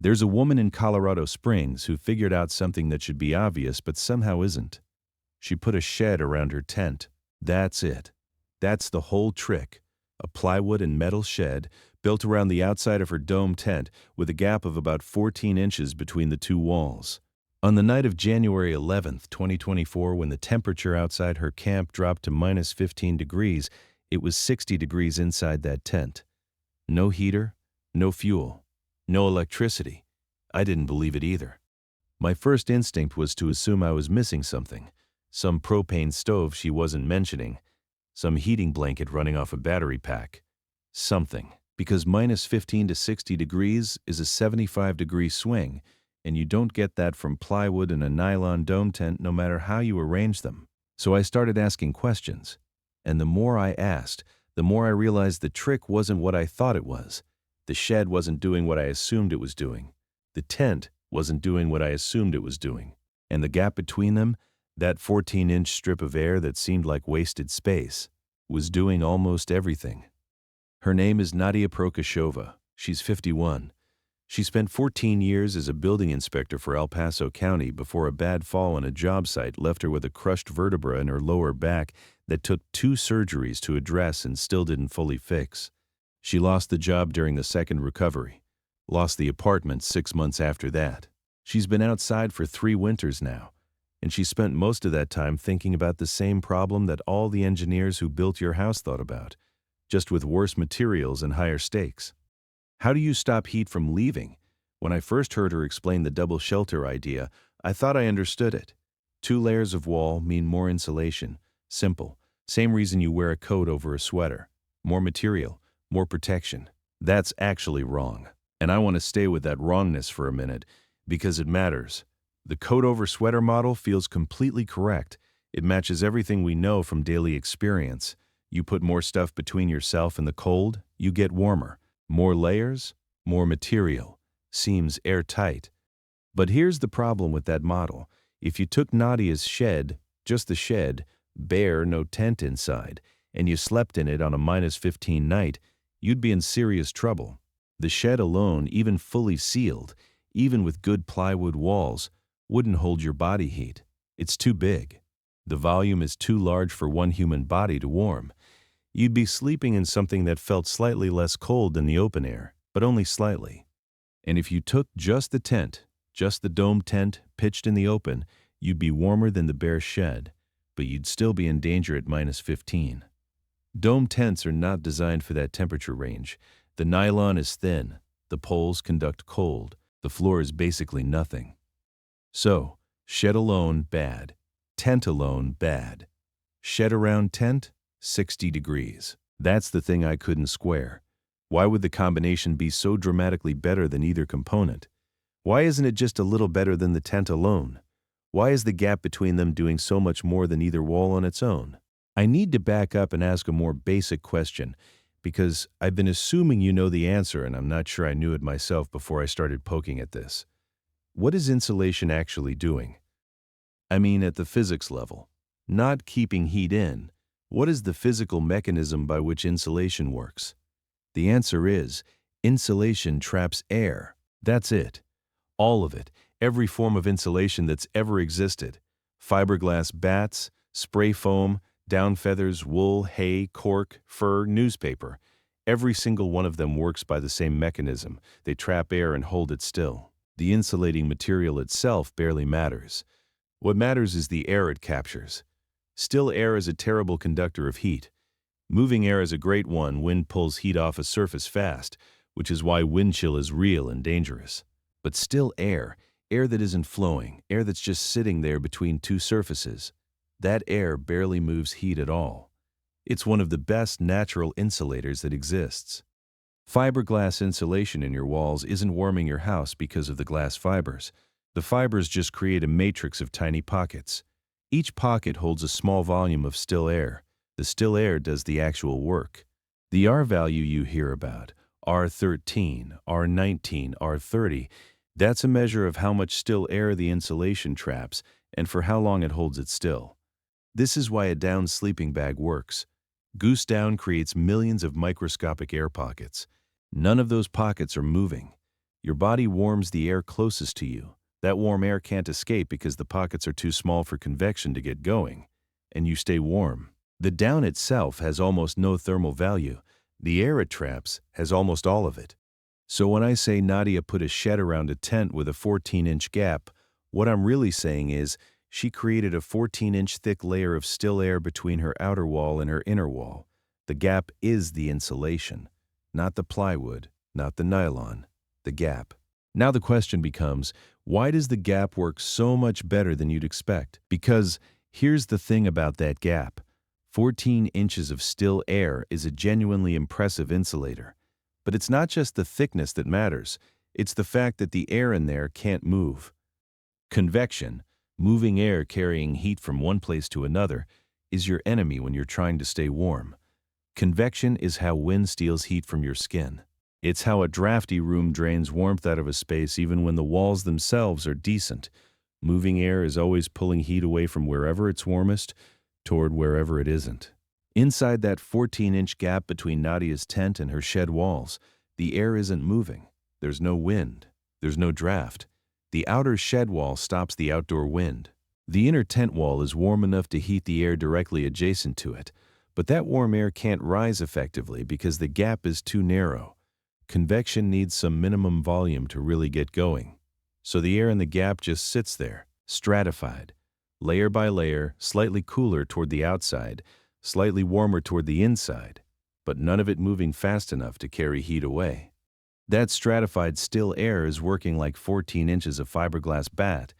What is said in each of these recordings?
There's a woman in Colorado Springs who figured out something that should be obvious but somehow isn't. She put a shed around her tent. That's it. That's the whole trick. A plywood and metal shed built around the outside of her dome tent with a gap of about 14 inches between the two walls. On the night of January 11th, 2024, when the temperature outside her camp dropped to minus 15 degrees, it was 60 degrees inside that tent. No heater, no fuel, no electricity. I didn't believe it either. My first instinct was to assume I was missing something. Some propane stove she wasn't mentioning. Some heating blanket running off a battery pack. Something. Because minus 15 to 60 degrees is a 75-degree swing, and you don't get that from plywood and a nylon dome tent no matter how you arrange them. So I started asking questions. And the more I asked, the more I realized the trick wasn't what I thought it was. The shed wasn't doing what I assumed it was doing. The tent wasn't doing what I assumed it was doing. And the gap between them, that 14-inch strip of air that seemed like wasted space, was doing almost everything. Her name is Nadia Prokashova. She's 51. She spent 14 years as a building inspector for El Paso County before a bad fall on a job site left her with a crushed vertebra in her lower back that took 2 surgeries to address and still didn't fully fix. She lost the job during the second recovery, lost the apartment 6 months after that. She's been outside for 3 winters now, and she spent most of that time thinking about the same problem that all the engineers who built your house thought about, just with worse materials and higher stakes. How do you stop heat from leaving? When I first heard her explain the double shelter idea, I thought I understood it. 2 layers of wall mean more insulation. Simple. Same reason you wear a coat over a sweater. More material, more protection. That's actually wrong. And I want to stay with that wrongness for a minute, because it matters. The coat over sweater model feels completely correct. It matches everything we know from daily experience. You put more stuff between yourself and the cold, you get warmer. More layers, more material. Seems airtight. But here's the problem with that model. If you took Nadia's shed, just the shed, bare, no tent inside, and you slept in it on a minus 15 night, you'd be in serious trouble. The shed alone, even fully sealed, even with good plywood walls, wouldn't hold your body heat. It's too big. The volume is too large for one human body to warm. You'd be sleeping in something that felt slightly less cold than the open air, but only slightly. And if you took just the tent, just the dome tent pitched in the open, you'd be warmer than the bare shed, but you'd still be in danger at minus 15. Dome tents are not designed for that temperature range. The nylon is thin, the poles conduct cold, the floor is basically nothing. So, shed alone, bad. Tent alone, bad. Shed around tent, 60 degrees. That's the thing I couldn't square. Why would the combination be so dramatically better than either component? Why isn't it just a little better than the tent alone? Why is the gap between them doing so much more than either wall on its own? I need to back up and ask a more basic question, because I've been assuming you know the answer and I'm not sure I knew it myself before I started poking at this. What is insulation actually doing? I mean at the physics level. Not keeping heat in. What is the physical mechanism by which insulation works? The answer is, insulation traps air. That's it. All of it. Every form of insulation that's ever existed. Fiberglass bats, spray foam, down feathers, wool, hay, cork, fur, newspaper. Every single one of them works by the same mechanism. They trap air and hold it still. The insulating material itself barely matters. What matters is the air it captures. Still air is a terrible conductor of heat. Moving air is a great one. Wind pulls heat off a surface fast, which is why wind chill is real and dangerous. But still air that isn't flowing, air that's just sitting there between 2 surfaces. That air barely moves heat at all. It's one of the best natural insulators that exists. Fiberglass insulation in your walls isn't warming your house because of the glass fibers. The fibers just create a matrix of tiny pockets. Each pocket holds a small volume of still air. The still air does the actual work. The R value you hear about, R13, R19, R30, that's a measure of how much still air the insulation traps and for how long it holds it still. This is why a down sleeping bag works. Goose down creates millions of microscopic air pockets. None of those pockets are moving. Your body warms the air closest to you. That warm air can't escape because the pockets are too small for convection to get going, and you stay warm. The down itself has almost no thermal value. The air it traps has almost all of it. So when I say Nadia put a shed around a tent with a 14-inch gap, what I'm really saying is she created a 14-inch thick layer of still air between her outer wall and her inner wall. The gap is the insulation, not the plywood, not the nylon, the gap. Now the question becomes, why does the gap work so much better than you'd expect? Because here's the thing about that gap. 14 inches of still air is a genuinely impressive insulator. But it's not just the thickness that matters, it's the fact that the air in there can't move. Convection, moving air carrying heat from one place to another, is your enemy when you're trying to stay warm. Convection is how wind steals heat from your skin. It's how a drafty room drains warmth out of a space even when the walls themselves are decent. Moving air is always pulling heat away from wherever it's warmest toward wherever it isn't. Inside that 14-inch gap between Nadia's tent and her shed walls, the air isn't moving. There's no wind. There's no draft. The outer shed wall stops the outdoor wind. The inner tent wall is warm enough to heat the air directly adjacent to it, but that warm air can't rise effectively because the gap is too narrow. Convection needs some minimum volume to really get going. So the air in the gap just sits there, stratified, layer by layer, slightly cooler toward the outside, slightly warmer toward the inside, but none of it moving fast enough to carry heat away. That stratified still air is working like 14 inches of fiberglass bat,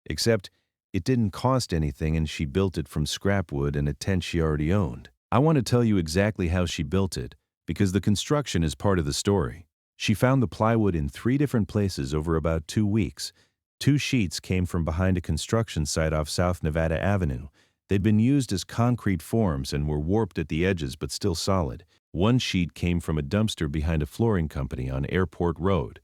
except it didn't cost anything and she built it from scrap wood in a tent she already owned. I want to tell you exactly how she built it, because the construction is part of the story. She found the plywood in 3 different places over about 2 weeks. 2 sheets came from behind a construction site off South Nevada Avenue. They'd been used as concrete forms and were warped at the edges but still solid. 1 sheet came from a dumpster behind a flooring company on Airport Road.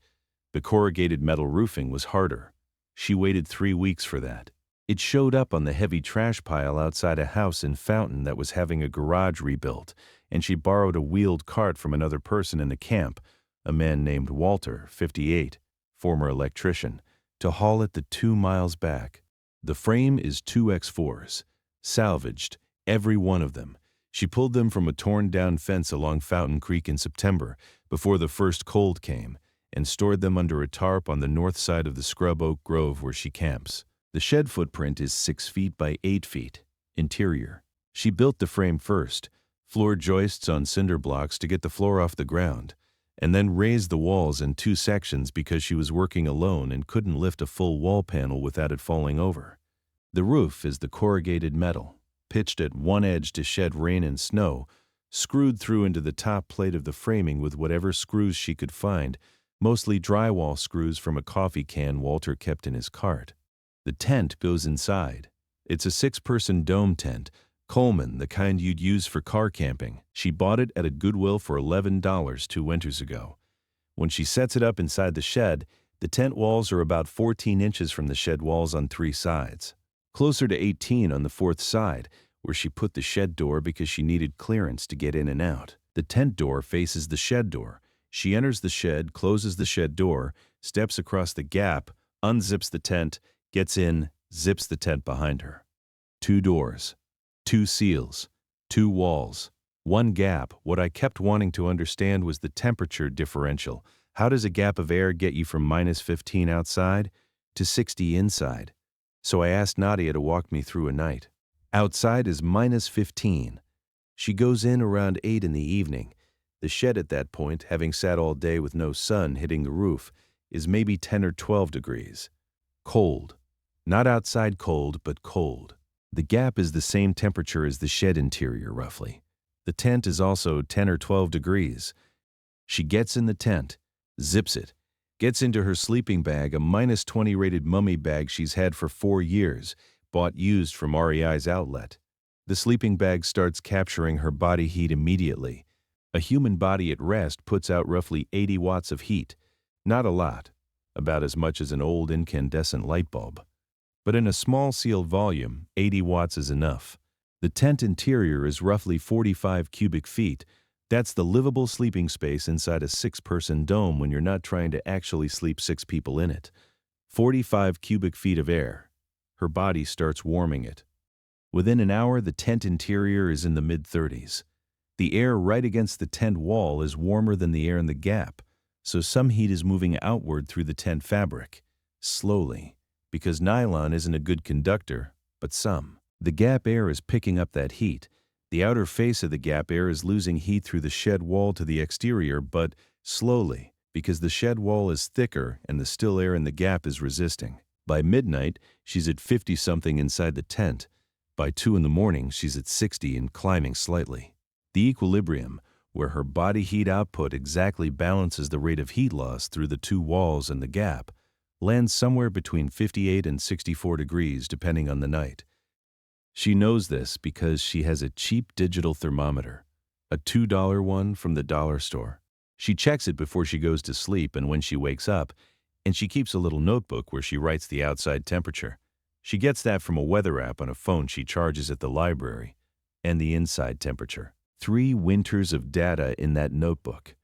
The corrugated metal roofing was harder. She waited 3 weeks for that. It showed up on the heavy trash pile outside a house in Fountain that was having a garage rebuilt, and she borrowed a wheeled cart from another person in the camp, a man named Walter, 58, former electrician, to haul it the 2 miles back. The frame is 2x4s, salvaged, every one of them. She pulled them from a torn-down fence along Fountain Creek in September, before the first cold came, and stored them under a tarp on the north side of the scrub oak grove where she camps. The shed footprint is 6 feet by 8 feet. Interior. She built the frame first, floor joists on cinder blocks to get the floor off the ground, and then raised the walls in 2 sections because she was working alone and couldn't lift a full wall panel without it falling over. The roof is the corrugated metal, pitched at one edge to shed rain and snow, screwed through into the top plate of the framing with whatever screws she could find, mostly drywall screws from a coffee can Walter kept in his cart. The tent goes inside. It's a 6-person dome tent, Coleman, the kind you'd use for car camping. She bought it at a Goodwill for $11 2 winters ago. When she sets it up inside the shed, the tent walls are about 14 inches from the shed walls on 3 sides. Closer to 18 on the 4th side, where she put the shed door because she needed clearance to get in and out. The tent door faces the shed door. She enters the shed, closes the shed door, steps across the gap, unzips the tent, gets in, zips the tent behind her. 2 doors, 2 seals, 2 walls, 1 gap. What I kept wanting to understand was the temperature differential. How does a gap of air get you from -15 outside to 60 inside? So I asked Nadia to walk me through a night. Outside is -15. She goes in around 8 in the evening. The shed at that point, having sat all day with no sun hitting the roof, is maybe 10 or 12 degrees. Cold. Not outside cold, but cold. The gap is the same temperature as the shed interior, roughly. The tent is also 10 or 12 degrees. She gets in the tent, zips it, gets into her sleeping bag, a -20 rated mummy bag she's had for 4 years, bought used from REI's outlet. The sleeping bag starts capturing her body heat immediately. A human body at rest puts out roughly 80 watts of heat. Not a lot, about as much as an old incandescent light bulb. But in a small sealed volume, 80 watts is enough. The tent interior is roughly 45 cubic feet, That's the livable sleeping space inside a 6-person dome when you're not trying to actually sleep 6 people in it. 45 cubic feet of air. Her body starts warming it. Within an hour, the tent interior is in the mid-30s. The air right against the tent wall is warmer than the air in the gap, so some heat is moving outward through the tent fabric, slowly, because nylon isn't a good conductor, but some. The gap air is picking up that heat. The outer face of the gap air is losing heat through the shed wall to the exterior, but slowly, because the shed wall is thicker and the still air in the gap is resisting. By midnight, she's at 50-something inside the tent. By 2 in the morning, she's at 60 and climbing slightly. The equilibrium, where her body heat output exactly balances the rate of heat loss through the 2 walls and the gap, lands somewhere between 58 and 64 degrees depending on the night. She knows this because she has a cheap digital thermometer, a $2 one from the dollar store. She checks it before she goes to sleep and when she wakes up, and she keeps a little notebook where she writes the outside temperature. She gets that from a weather app on a phone she charges at the library, and the inside temperature. 3 winters of data in that notebook.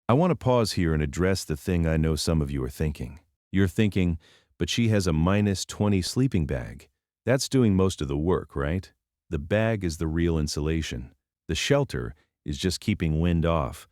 I want to pause here and address the thing I know some of you are thinking. You're thinking, but she has a -20 sleeping bag. That's doing most of the work, right? The bag is the real insulation. The shelter is just keeping wind off.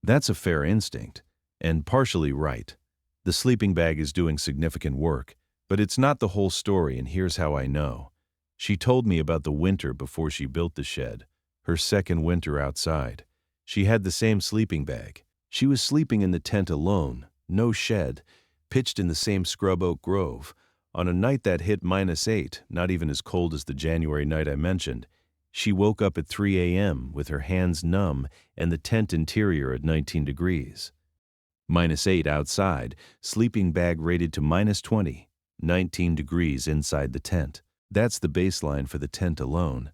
That's a fair instinct, and partially right. The sleeping bag is doing significant work, but it's not the whole story, and here's how I know. She told me about the winter before she built the shed, her second winter outside. She had the same sleeping bag. She was sleeping in the tent alone, no shed, pitched in the same scrub oak grove. On a night that hit -8, not even as cold as the January night I mentioned, she woke up at 3 a.m. with her hands numb and the tent interior at 19 degrees. -8 outside, sleeping bag rated to -20, 19 degrees inside the tent. That's the baseline for the tent alone.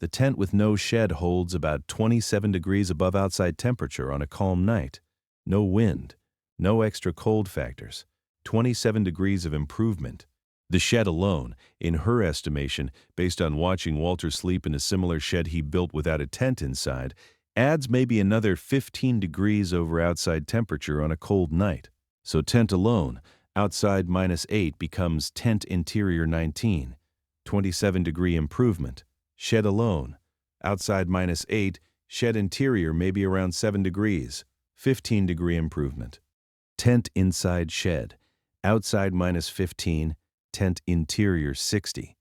The tent with no shed holds about 27 degrees above outside temperature on a calm night. No wind, no extra cold factors, 27 degrees of improvement. The shed alone, in her estimation, based on watching Walter sleep in a similar shed he built without a tent inside, adds maybe another 15 degrees over outside temperature on a cold night. So tent alone, outside -8 becomes tent interior 19, 27-degree improvement. Shed alone, outside -8, shed interior maybe around 7 degrees, 15-degree improvement. Tent inside shed, outside -15, tent interior 60,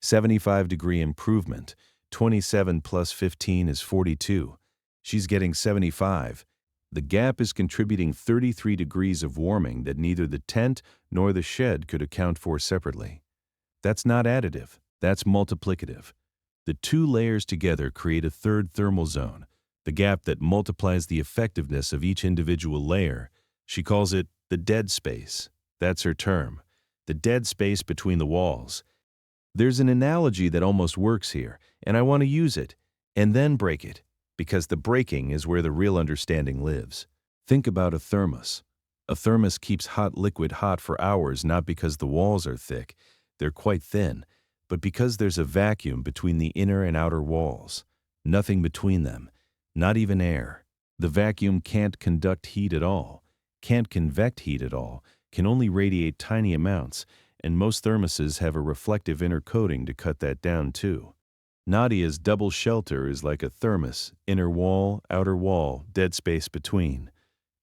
75-degree improvement. 27 plus 15 is 42. She's getting 75. The gap is contributing 33 degrees of warming that neither the tent nor the shed could account for separately. That's not additive, that's multiplicative. The 2 layers together create a third thermal zone, the gap that multiplies the effectiveness of each individual layer. She calls it the dead space. That's her term, the dead space between the walls. There's an analogy that almost works here, and I want to use it, and then break it, because the breaking is where the real understanding lives. Think about a thermos. A thermos keeps hot liquid hot for hours not because the walls are thick, they're quite thin, but because there's a vacuum between the inner and outer walls. Nothing between them, not even air. The vacuum can't conduct heat at all, can't convect heat at all, can only radiate tiny amounts, and most thermoses have a reflective inner coating to cut that down too. Nadia's double shelter is like a thermos, inner wall, outer wall, dead space between.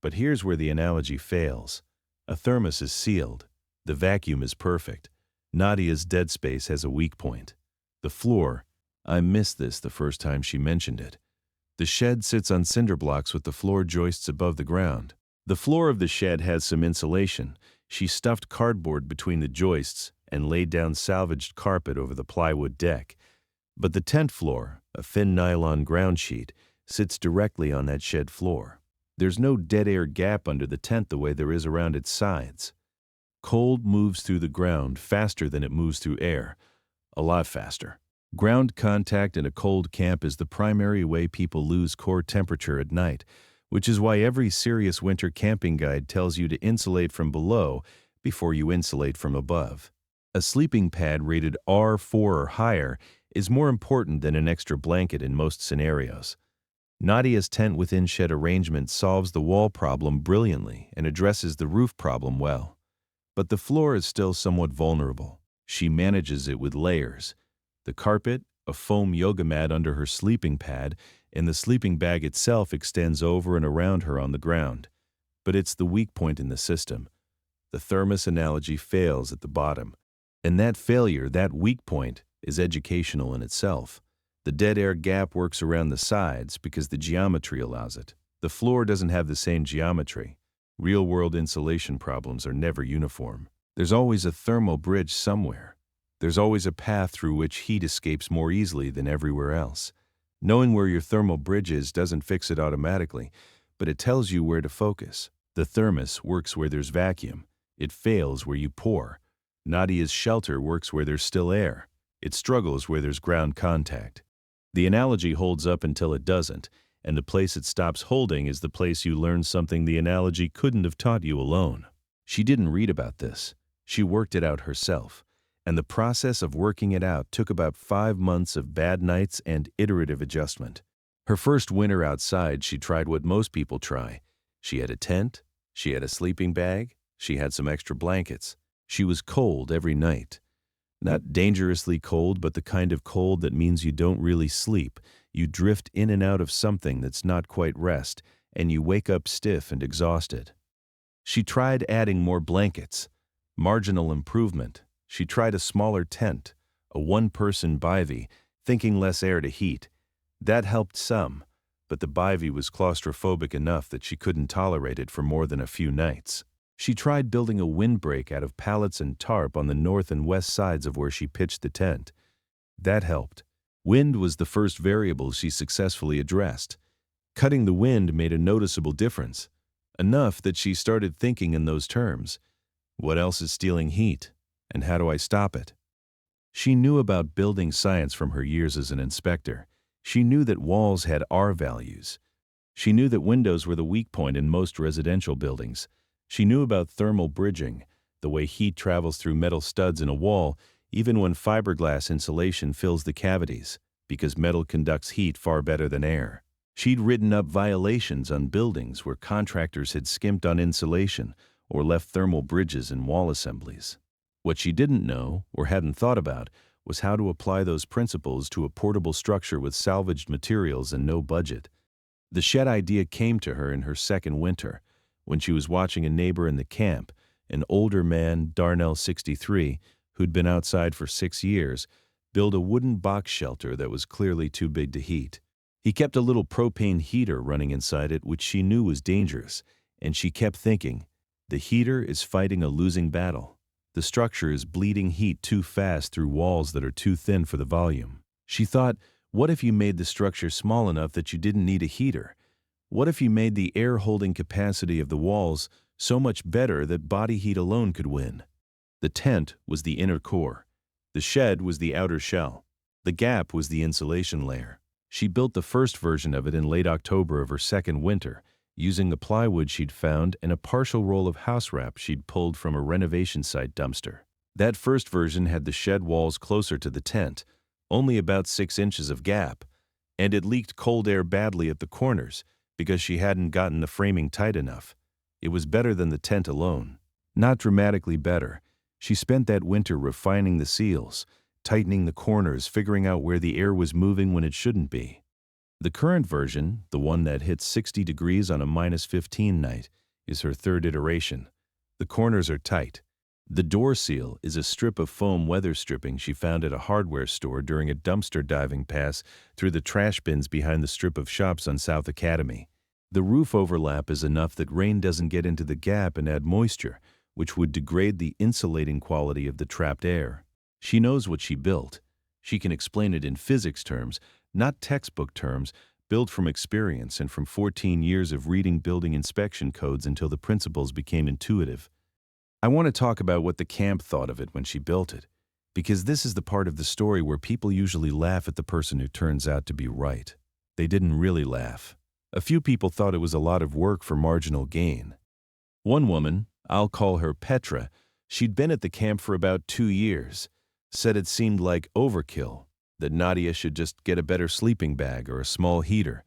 But here's where the analogy fails. A thermos is sealed. The vacuum is perfect. Nadia's dead space has a weak point. The floor. I missed this the first time she mentioned it. The shed sits on cinder blocks with the floor joists above the ground. The floor of the shed has some insulation. She stuffed cardboard between the joists and laid down salvaged carpet over the plywood deck. But the tent floor, a thin nylon ground sheet, sits directly on that shed floor. There's no dead air gap under the tent the way there is around its sides. Cold moves through the ground faster than it moves through air, a lot faster. Ground contact in a cold camp is the primary way people lose core temperature at night, which is why every serious winter camping guide tells you to insulate from below before you insulate from above. A sleeping pad rated R4 or higher is more important than an extra blanket in most scenarios. Nadia's tent within shed arrangement solves the wall problem brilliantly and addresses the roof problem well. But the floor is still somewhat vulnerable. She manages it with layers. The carpet, a foam yoga mat under her sleeping pad, and the sleeping bag itself extends over and around her on the ground. But it's the weak point in the system. The thermos analogy fails at the bottom. And that failure, that weak point, is educational in itself. The dead air gap works around the sides because the geometry allows it. The floor doesn't have the same geometry. Real-world insulation problems are never uniform. There's always a thermal bridge somewhere. There's always a path through which heat escapes more easily than everywhere else. Knowing where your thermal bridge is doesn't fix it automatically, but it tells you where to focus. The thermos works where there's vacuum. It fails where you pour. Nadia's shelter works where there's still air. It struggles where there's ground contact. The analogy holds up until it doesn't, and the place it stops holding is the place you learn something the analogy couldn't have taught you alone. She didn't read about this. She worked it out herself, and the process of working it out took about 5 months of bad nights and iterative adjustment. Her first winter outside, she tried what most people try. She had a tent, she had a sleeping bag, she had some extra blankets. She was cold every night. Not dangerously cold, but the kind of cold that means you don't really sleep. You drift in and out of something that's not quite rest, and you wake up stiff and exhausted. She tried adding more blankets. Marginal improvement. She tried a smaller tent, a one-person bivy, thinking less air to heat. That helped some, but the bivy was claustrophobic enough that she couldn't tolerate it for more than a few nights. She tried building a windbreak out of pallets and tarp on the north and west sides of where she pitched the tent. That helped. Wind was the first variable she successfully addressed. Cutting the wind made a noticeable difference, enough that she started thinking in those terms. What else is stealing heat, and how do I stop it? She knew about building science from her years as an inspector. She knew that walls had R values. She knew that windows were the weak point in most residential buildings. She knew about thermal bridging, the way heat travels through metal studs in a wall, even when fiberglass insulation fills the cavities, because metal conducts heat far better than air. She'd written up violations on buildings where contractors had skimped on insulation or left thermal bridges in wall assemblies. What she didn't know, or hadn't thought about, was how to apply those principles to a portable structure with salvaged materials and no budget. The shed idea came to her in her second winter, when she was watching a neighbor in the camp, an older man, Darnell 63, who'd been outside for 6 years, build a wooden box shelter that was clearly too big to heat. He kept a little propane heater running inside it, which she knew was dangerous, and she kept thinking, the heater is fighting a losing battle. The structure is bleeding heat too fast through walls that are too thin for the volume. She thought, what if you made the structure small enough that you didn't need a heater? What if you made the air-holding capacity of the walls so much better that body heat alone could win? The tent was the inner core. The shed was the outer shell. The gap was the insulation layer. She built the first version of it in late October of her second winter, using the plywood she'd found and a partial roll of house wrap she'd pulled from a renovation site dumpster. That first version had the shed walls closer to the tent, only about 6 inches of gap, and it leaked cold air badly at the corners, because she hadn't gotten the framing tight enough. It was better than the tent alone. Not dramatically better. She spent that winter refining the seals, tightening the corners, figuring out where the air was moving when it shouldn't be. The current version, the one that hits 60 degrees on a -15 night, is her third iteration. The corners are tight. The door seal is a strip of foam weather stripping she found at a hardware store during a dumpster diving pass through the trash bins behind the strip of shops on South Academy. The roof overlap is enough that rain doesn't get into the gap and add moisture, which would degrade the insulating quality of the trapped air. She knows what she built. She can explain it in physics terms, not textbook terms, built from experience and from 14 years of reading building inspection codes until the principles became intuitive. I want to talk about what the camp thought of it when she built it, because this is the part of the story where people usually laugh at the person who turns out to be right. They didn't really laugh. A few people thought it was a lot of work for marginal gain. One woman, I'll call her Petra, she'd been at the camp for about 2 years, said it seemed like overkill, that Nadia should just get a better sleeping bag or a small heater.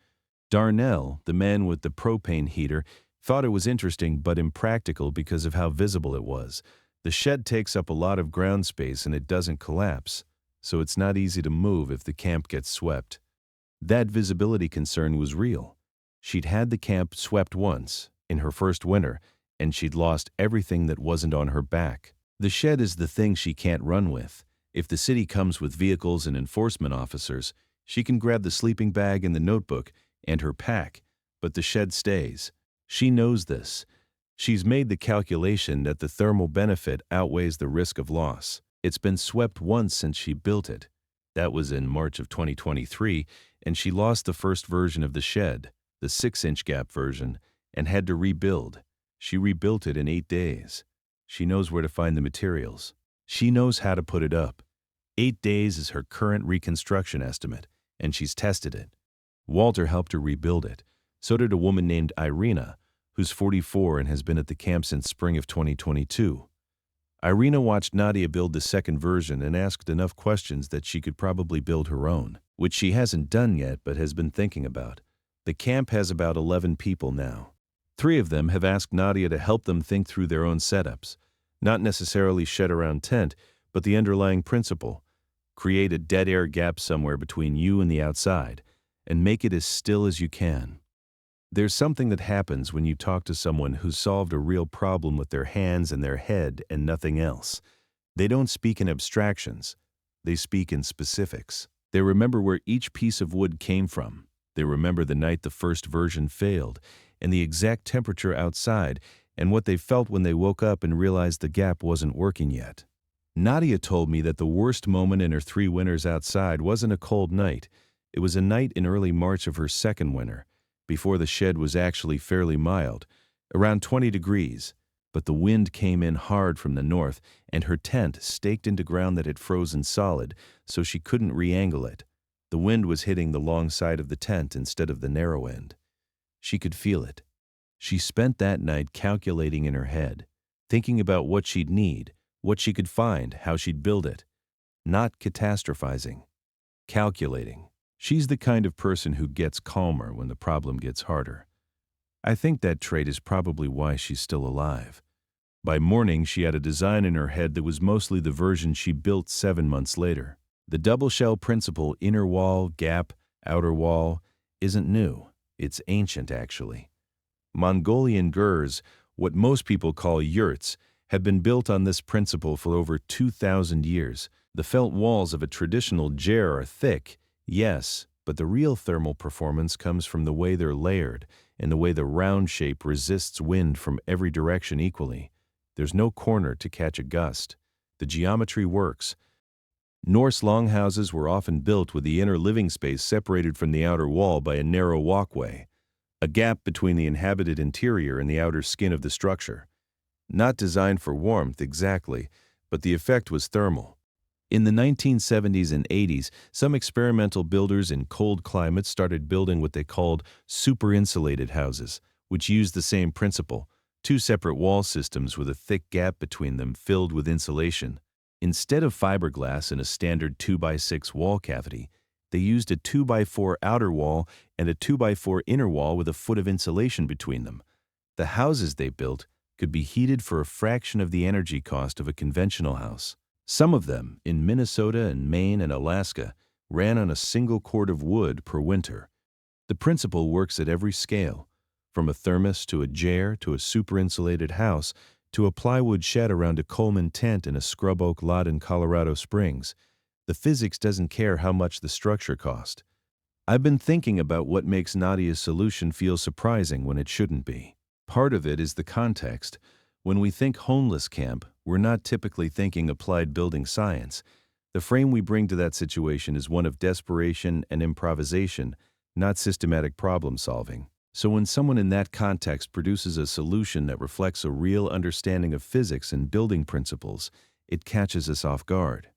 Darnell, the man with the propane heater, thought it was interesting but impractical because of how visible it was. The shed takes up a lot of ground space and it doesn't collapse, so it's not easy to move if the camp gets swept. That visibility concern was real. She'd had the camp swept once, in her first winter, and she'd lost everything that wasn't on her back. The shed is the thing she can't run with. If the city comes with vehicles and enforcement officers, she can grab the sleeping bag and the notebook and her pack, but the shed stays. She knows this. She's made the calculation that the thermal benefit outweighs the risk of loss. It's been swept once since she built it. That was in March of 2023, and she lost the first version of the shed, the 6-inch gap version, and had to rebuild. She rebuilt it in 8 days. She knows where to find the materials. She knows how to put it up. 8 days is her current reconstruction estimate, and she's tested it. Walter helped her rebuild it. So did a woman named Irina, who's 44 and has been at the camp since spring of 2022. Irina watched Nadia build the second version and asked enough questions that she could probably build her own, which she hasn't done yet but has been thinking about. The camp has about 11 people now. 3 of them have asked Nadia to help them think through their own setups, not necessarily shed-around tent, but the underlying principle. Create a dead air gap somewhere between you and the outside, and make it as still as you can. There's something that happens when you talk to someone who's solved a real problem with their hands and their head and nothing else. They don't speak in abstractions. They speak in specifics. They remember where each piece of wood came from. They remember the night the first version failed, and the exact temperature outside, and what they felt when they woke up and realized the gap wasn't working yet. Nadia told me that the worst moment in her 3 winters outside wasn't a cold night. It was a night in early March of her second winter, before the shed was actually fairly mild, around 20 degrees, but the wind came in hard from the north, and her tent staked into ground that had frozen solid, so she couldn't re-angle it. The wind was hitting the long side of the tent instead of the narrow end. She could feel it. She spent that night calculating in her head, thinking about what she'd need, what she could find, how she'd build it. Not catastrophizing. Calculating. She's the kind of person who gets calmer when the problem gets harder. I think that trait is probably why she's still alive. By morning, she had a design in her head that was mostly the version she built 7 months later. The double shell principle, inner wall, gap, outer wall, isn't new. It's ancient, actually. Mongolian gurs, what most people call yurts, have been built on this principle for over 2,000 years. The felt walls of a traditional ger are thick, yes, but the real thermal performance comes from the way they're layered and the way the round shape resists wind from every direction equally. There's no corner to catch a gust. The geometry works. Norse longhouses were often built with the inner living space separated from the outer wall by a narrow walkway, a gap between the inhabited interior and the outer skin of the structure. Not designed for warmth exactly, but the effect was thermal. In the 1970s and 80s, some experimental builders in cold climates started building what they called super-insulated houses, which used the same principle, 2 separate wall systems with a thick gap between them filled with insulation. Instead of fiberglass in a standard 2x6 wall cavity, they used a 2x4 outer wall and a 2x4 inner wall with a foot of insulation between them. The houses they built could be heated for a fraction of the energy cost of a conventional house. Some of them, in Minnesota and Maine and Alaska, ran on a single cord of wood per winter. The principle works at every scale, from a thermos to a ger to a super-insulated house to a plywood shed around a Coleman tent in a scrub oak lot in Colorado Springs. The physics doesn't care how much the structure cost. I've been thinking about what makes Nadia's solution feel surprising when it shouldn't be. Part of it is the context. When we think homeless camp, we're not typically thinking applied building science. The frame we bring to that situation is one of desperation and improvisation, not systematic problem solving. So when someone in that context produces a solution that reflects a real understanding of physics and building principles, it catches us off guard.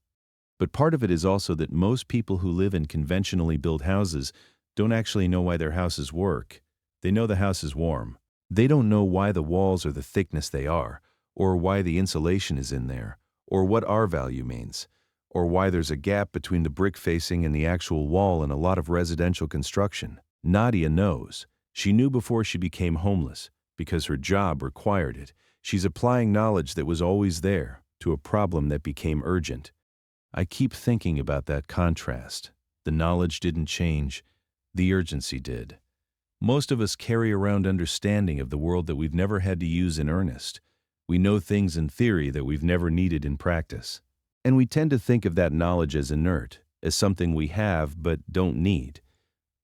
But part of it is also that most people who live in conventionally built houses don't actually know why their houses work. They know the house is warm. They don't know why the walls are the thickness they are, or why the insulation is in there, or what R-value means, or why there's a gap between the brick facing and the actual wall in a lot of residential construction. Nadia knows. She knew before she became homeless, because her job required it. She's applying knowledge that was always there to a problem that became urgent. I keep thinking about that contrast. The knowledge didn't change, the urgency did. Most of us carry around understanding of the world that we've never had to use in earnest. We know things in theory that we've never needed in practice. And we tend to think of that knowledge as inert, as something we have but don't need.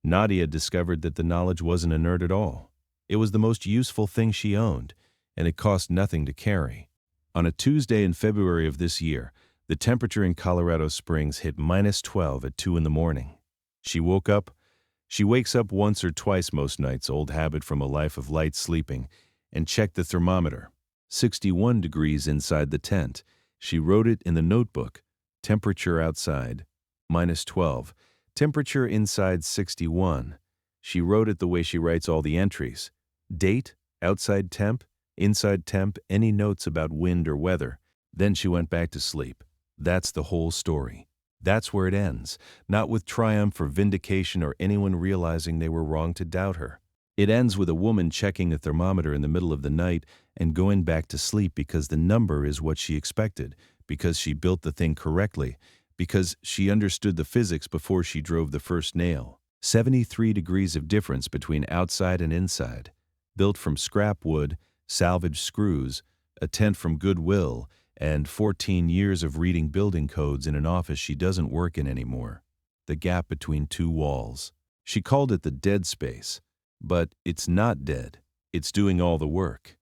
Nadia discovered that the knowledge wasn't inert at all. It was the most useful thing she owned, and it cost nothing to carry. On a Tuesday in February of this year, the temperature in Colorado Springs hit -12 at 2 in the morning. She wakes up once or twice most nights, old habit from a life of light sleeping, and checked the thermometer. 61 degrees inside the tent. She wrote it in the notebook. Temperature outside, -12. Temperature inside, 61. She wrote it the way she writes all the entries. Date, outside temp, inside temp, any notes about wind or weather. Then she went back to sleep. That's the whole story. That's where it ends, not with triumph or vindication or anyone realizing they were wrong to doubt her. It ends with a woman checking a thermometer in the middle of the night and going back to sleep because the number is what she expected, because she built the thing correctly, because she understood the physics before she drove the first nail. 73 degrees of difference between outside and inside. Built from scrap wood, salvaged screws, a tent from Goodwill, and 14 years of reading building codes in an office she doesn't work in anymore. The gap between two walls. She called it the dead space. But it's not dead. It's doing all the work.